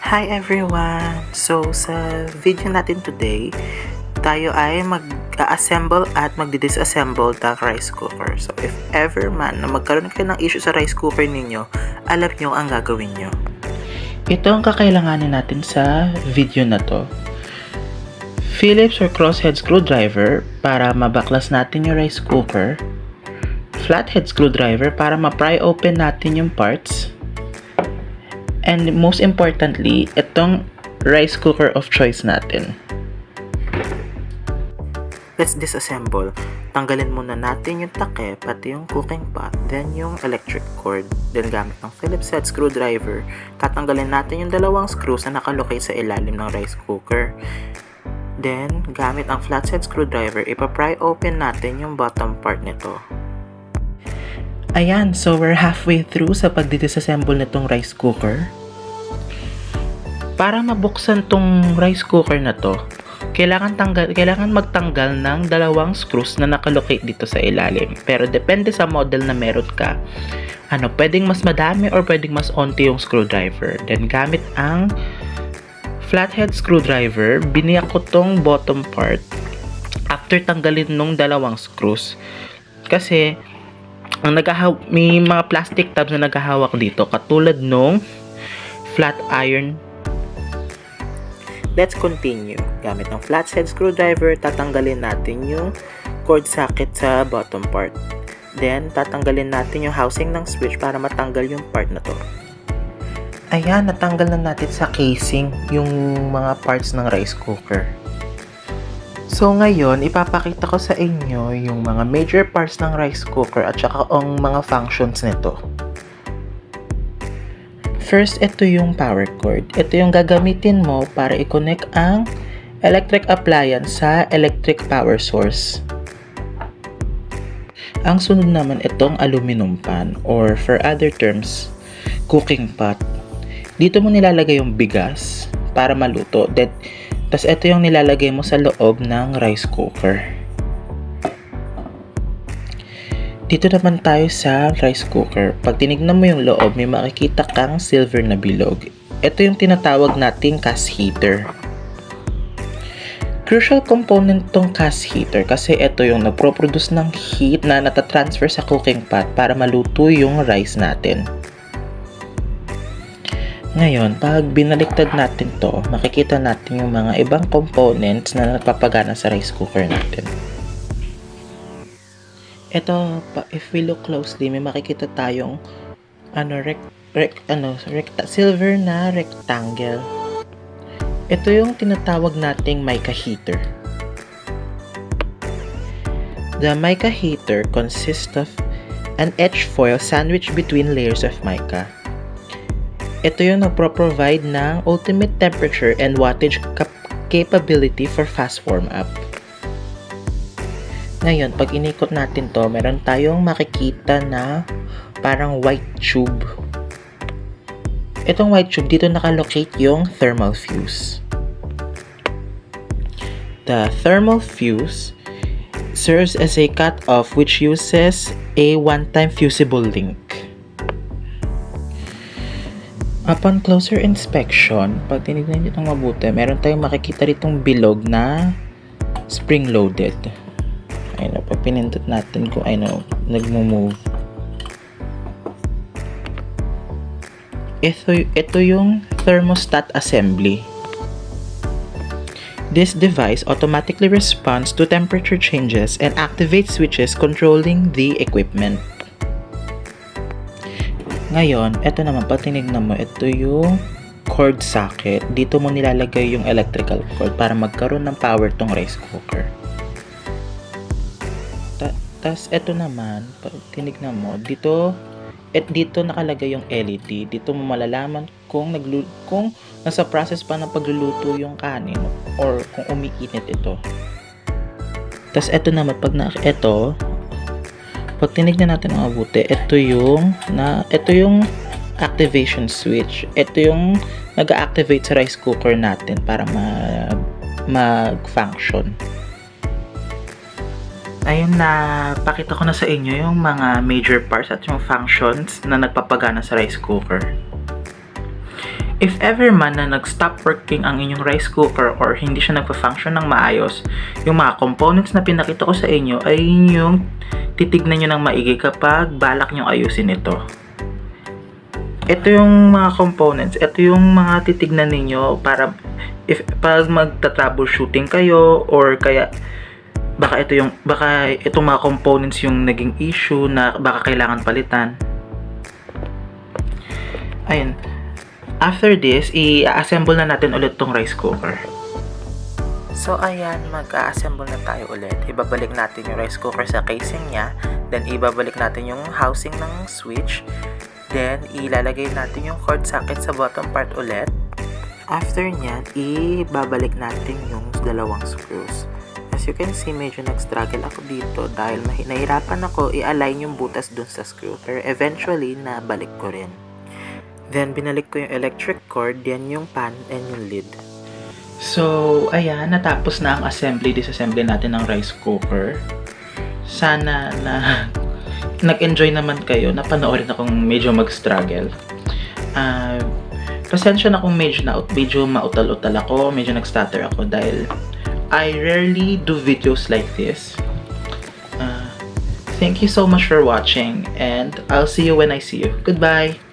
Hi everyone! So sa video natin today, tayo ay mag-assemble at magdi-disassemble ng rice cooker. So if ever man na magkaroon kayo ng issue sa rice cooker ninyo, alam nyo ang gagawin nyo. Ito ang kakailanganin natin sa video na to. Phillips or crosshead screwdriver para mabaklas natin yung rice cooker. Flathead screwdriver para ma-pry open natin yung parts. And most importantly, itong rice cooker of choice natin. Let's disassemble. Tanggalin muna natin yung take, pati yung cooking pot, then yung electric cord. Then gamit ng Phillips head screwdriver, tatanggalin natin yung dalawang screws na nakalocate sa ilalim ng rice cooker. Then, gamit ang flathead screwdriver, ipapry open natin yung bottom part nito. Ayan, so we're halfway through sa pagdi-disassemble nitong rice cooker. Para mabuksan tong rice cooker na to, kailangan magtanggal ng dalawang screws na nakalocate dito sa ilalim. Pero depende sa model na meron ka. Pwedeng mas madami or pwedeng mas onti yung screwdriver. Then gamit ang flathead screwdriver, biniyak ko tong bottom part after tanggalin nung dalawang screws. Kasi may mga plastic tabs na naghahawak dito katulad nung flat iron. Let's continue. Gamit ng flathead screwdriver, tatanggalin natin yung cord socket sa bottom part. Then, tatanggalin natin yung housing ng switch para matanggal yung part na to. Ayan, natanggal na natin sa casing yung mga parts ng rice cooker. So ngayon, ipapakita ko sa inyo yung mga major parts ng rice cooker at saka ang mga functions nito. First, ito yung power cord. Ito yung gagamitin mo para i-connect ang electric appliance sa electric power source. Ang sunod naman itong aluminum pan or for other terms, cooking pot. Dito mo nilalagay yung bigas para maluto. Tapos ito yung nilalagay mo sa loob ng rice cooker. Dito naman tayo sa rice cooker. Pag tinignan mo yung loob, may makikita kang silver na bilog. Ito yung tinatawag nating cast heater. Crucial component tong cast heater kasi ito yung nagproproduce ng heat na natatransfer sa cooking pot para maluto yung rice natin. Ngayon, pag binaliktad natin to, makikita natin yung mga ibang components na nagpapagana sa rice cooker natin. Ito, if we look closely, may makikita tayong silver na rectangle. Ito yung tinatawag nating mica heater. The mica heater consists of an etched foil sandwiched between layers of mica. Ito yung nagpro-provide ng ultimate temperature and wattage capability for fast warm-up. Ngayon, pag inikot natin to, meron tayong makikita na parang white tube. Itong white tube, dito nakalocate yung thermal fuse. The thermal fuse serves as a cut-off which uses a one-time fusible link. Upon closer inspection, pag tinignan nyo itong mabuti, meron tayong makikita ritong bilog na spring-loaded. Ayun, pag pinindot natin kung nagmo-move. Ito yung thermostat assembly. This device automatically responds to temperature changes and activates switches controlling the equipment. Ngayon, ito naman, pag tinignan mo, ito yung cord socket. Dito mo nilalagay yung electrical cord para magkaroon ng power tong rice cooker. Tapos, ito naman, pag tinignan mo, dito nakalagay yung LED. Dito mo malalaman kung nasa process pa ng pagluluto yung kanin or kung umiinit ito. Tapos, ito naman, pag tinignan natin ang mabuti, ito yung activation switch. Ito yung nag-activate sa rice cooker natin para mag-function. Ayun, na pakita ko na sa inyo yung mga major parts at yung functions na nagpapagana sa rice cooker. If ever man na nag-stop working ang inyong rice cooker or hindi siya nagpa-function ng maayos, yung mga components na pinakita ko sa inyo ay yung titignan nyo ng maigi kapag balak nyo ayusin ito. Ito yung mga components, ito yung mga titignan ninyo para pag magta-troubleshooting kayo or kaya baka itong mga components yung naging issue na baka kailangan palitan. Ayun. After this, i-assemble na natin ulit tong rice cooker. So ayan, mag-a-assemble na tayo ulit. Ibabalik natin yung rice cooker sa casing niya. Then ibabalik natin yung housing ng switch. Then ilalagay natin yung cord socket sa bottom part ulit. After nyan, ibabalik natin yung dalawang screws. As you can see, medyo nag-struggle ako dito dahil nahirapan ako i-align yung butas dun sa screw. Pero eventually, nabalik ko rin. Then, binalik ko yung electric cord, yan yung pan and yung lid. So, ayan, natapos na ang disassembly natin ng rice cooker. Sana na nag-enjoy naman kayo, napanoorin akong medyo mag-struggle. Pasensya na kung medyo mautal-utal ako, medyo nag-stutter ako dahil I rarely do videos like this. Thank you so much for watching and I'll see you when I see you. Goodbye!